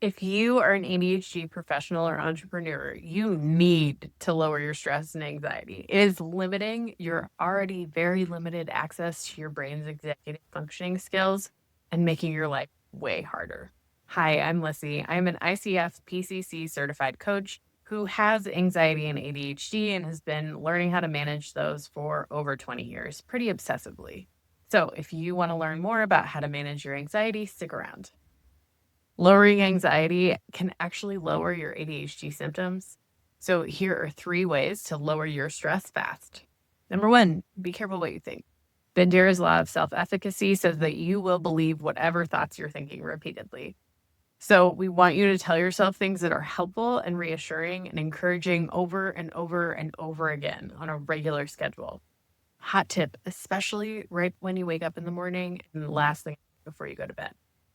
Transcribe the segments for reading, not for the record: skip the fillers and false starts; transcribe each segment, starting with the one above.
If you are an ADHD professional or entrepreneur, you need to lower your stress and anxiety. It is limiting your already very limited access to your brain's executive functioning skills and making your life way harder. Hi, I'm Lissy. I'm an ICF PCC certified coach who has anxiety and ADHD and has been learning how to manage those for over 20 years, pretty obsessively. So, if you want to learn more about how to manage your anxiety, stick around. Lowering anxiety can actually lower your ADHD symptoms. So, here are 3 ways to lower your stress fast. Number 1, be careful what you think. Bandura's law of self efficacy says that you will believe whatever thoughts you're thinking repeatedly. So, we want you to tell yourself things that are helpful and reassuring and encouraging over and over and over again on a regular schedule. Hot tip, especially right when you wake up in the morning and last thing before you go to bed.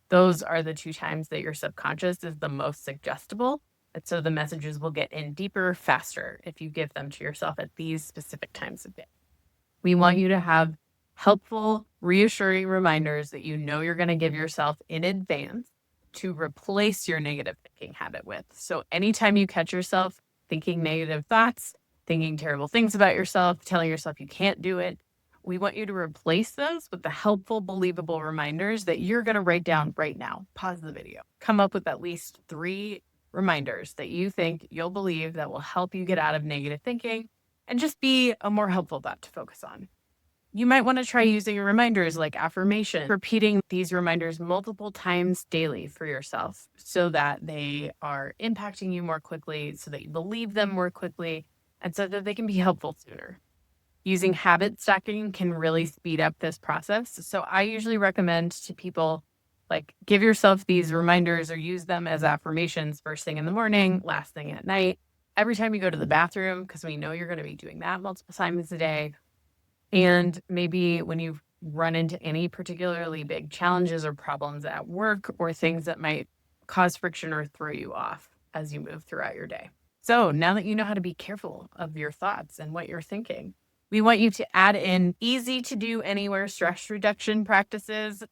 Those are the 2 times that your subconscious is the most suggestible. And so the messages will get in deeper, faster if you give them to yourself at these specific times of day. We want you to have helpful, reassuring reminders that you know you're going to give yourself in advance to replace your negative thinking habit with. So anytime you catch yourself thinking negative thoughts, thinking terrible things about yourself, telling yourself you can't do it, we want you to replace those with the helpful, believable reminders that you're going to write down right now. Pause the video. Come up with at least 3 reminders that you think you'll believe that will help you get out of negative thinking and just be a more helpful thought to focus on. You might want to try using reminders like affirmation, repeating these reminders multiple times daily for yourself so that they are impacting you more quickly, so that you believe them more quickly, and so that they can be helpful sooner. Using habit stacking can really speed up this process. So I usually recommend to people, like, give yourself these reminders or use them as affirmations first thing in the morning, last thing at night, every time you go to the bathroom, because we know you're going to be doing that multiple times a day. And maybe when you run into any particularly big challenges or problems at work or things that might cause friction or throw you off as you move throughout your day. So now that you know how to be careful of your thoughts and what you're thinking, we want you to add in easy to do anywhere stress reduction practices.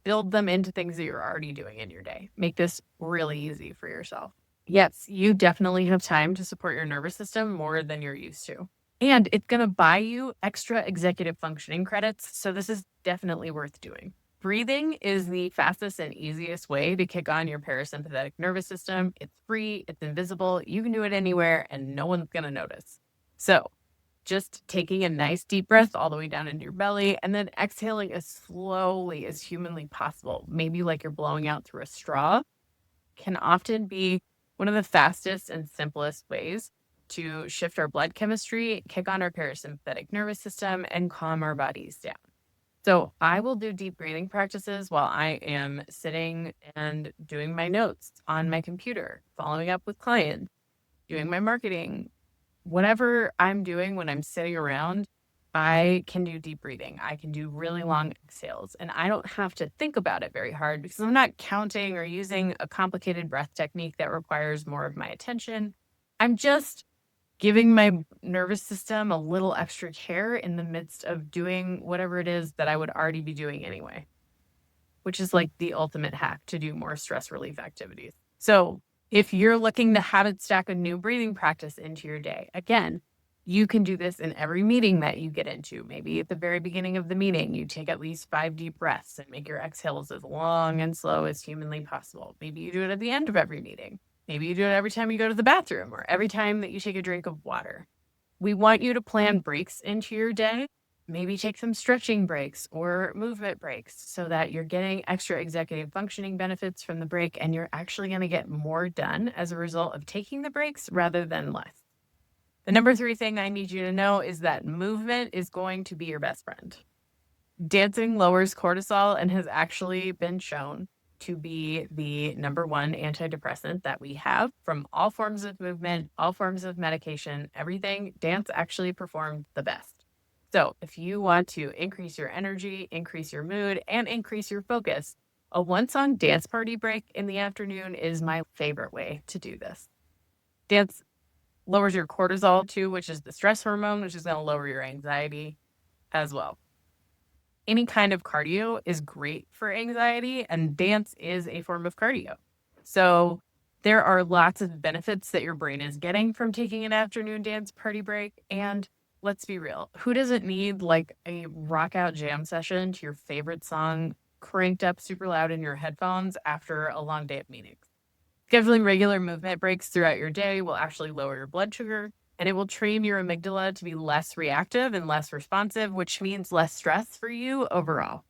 Build them into things that you're already doing in your day. Make this really easy for yourself. Yes, you definitely have time to support your nervous system more than you're used to. And it's going to buy you extra executive functioning credits. So this is definitely worth doing. Breathing is the fastest and easiest way to kick on your parasympathetic nervous system. It's free, it's invisible, you can do it anywhere, and no one's going to notice. So just taking a nice deep breath all the way down into your belly and then exhaling as slowly as humanly possible, maybe like you're blowing out through a straw, can often be one of the fastest and simplest ways to shift our blood chemistry, kick on our parasympathetic nervous system, and calm our bodies down. So I will do deep breathing practices while I am sitting and doing my notes on my computer, following up with clients, doing my marketing. Whatever I'm doing when I'm sitting around, I can do deep breathing. I can do really long exhales, and I don't have to think about it very hard because I'm not counting or using a complicated breath technique that requires more of my attention. I'm just giving my nervous system a little extra care in the midst of doing whatever it is that I would already be doing anyway, which is like the ultimate hack to do more stress relief activities. So if you're looking to habit stack a new breathing practice into your day, again, you can do this in every meeting that you get into. Maybe at the very beginning of the meeting, you take at least 5 deep breaths and make your exhales as long and slow as humanly possible. Maybe you do it at the end of every meeting. Maybe you do it every time you go to the bathroom or every time that you take a drink of water. We want you to plan breaks into your day. Maybe take some stretching breaks or movement breaks so that you're getting extra executive functioning benefits from the break and you're actually going to get more done as a result of taking the breaks rather than less. The number 3 thing I need you to know is that movement is going to be your best friend. Dancing lowers cortisol and has actually been shown to be the number 1 antidepressant that we have from all forms of movement, all forms of medication, everything. Dance actually performed the best. So if you want to increase your energy, increase your mood, and increase your focus, a 1-song dance party break in the afternoon is my favorite way to do this. Dance lowers your cortisol too, which is the stress hormone, which is going to lower your anxiety as well. Any kind of cardio is great for anxiety, and dance is a form of cardio. So there are lots of benefits that your brain is getting from taking an afternoon dance party break. And let's be real, who doesn't need like a rock out jam session to your favorite song cranked up super loud in your headphones after a long day of meetings? Scheduling regular movement breaks throughout your day will actually lower your blood sugar, and it will train your amygdala to be less reactive and less responsive, which means less stress for you overall.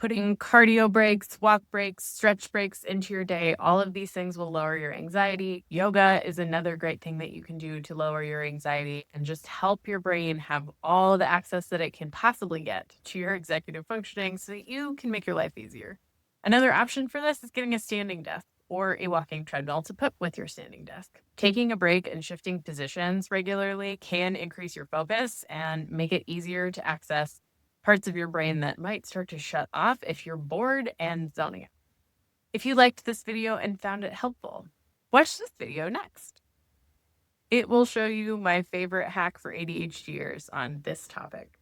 Putting cardio breaks, walk breaks, stretch breaks into your day, all of these things will lower your anxiety. Yoga is another great thing that you can do to lower your anxiety and just help your brain have all the access that it can possibly get to your executive functioning so that you can make your life easier. Another option for this is getting a standing desk or a walking treadmill to put with your standing desk. Taking a break and shifting positions regularly can increase your focus and make it easier to access parts of your brain that might start to shut off if you're bored and zoning out. If you liked this video and found it helpful, watch this video next. It will show you my favorite hack for ADHDers on this topic.